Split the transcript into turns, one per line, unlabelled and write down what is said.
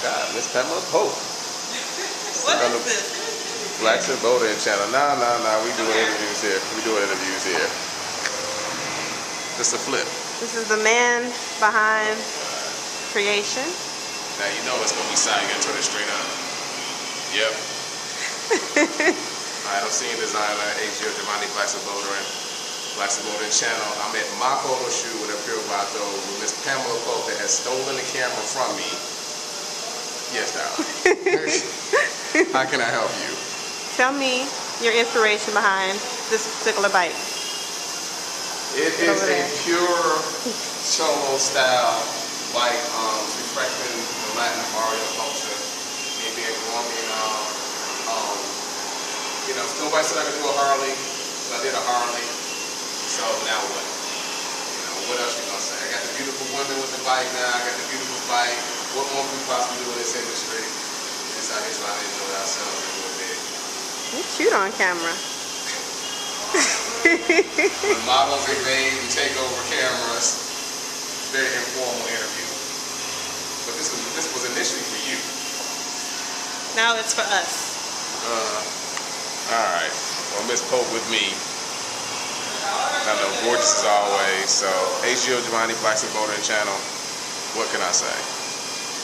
God, Ms Pamela Pope.
What is this?
Blacksmith Motoring Channel. Nah. We doing interviews here. Just a flip.
This is the man behind creation.
Now you know it's gonna be signed. You gotta turn it straight up. Yep. Alright, I'm seeing designer Giovanni Blacksmith Motoring Channel. I'm at my photo shoot with a pure Vato with Ms Pamela Pope that has stolen the camera from me. Yes, darling. How can I help you?
Tell me your inspiration behind this particular bike.
It is a pure cholo style bike, reflecting the Latin Mario culture. Me being Colombian, nobody said I could do a Harley, so I did a Harley. So now what? What else you gonna say? I got the beautiful women with the bike now. I got the beautiful bike. What more can we possibly do in this industry? It's out here trying to enjoy ourselves and do it big.
You cute on camera.
When models invade and take over cameras, very informal interview. But this was initially for you.
Now it's for us.
Alright. Well, Ms. Pope with me. I know, gorgeous as always. So, Giovanni Blacksmith Motoring Channel. What can I say?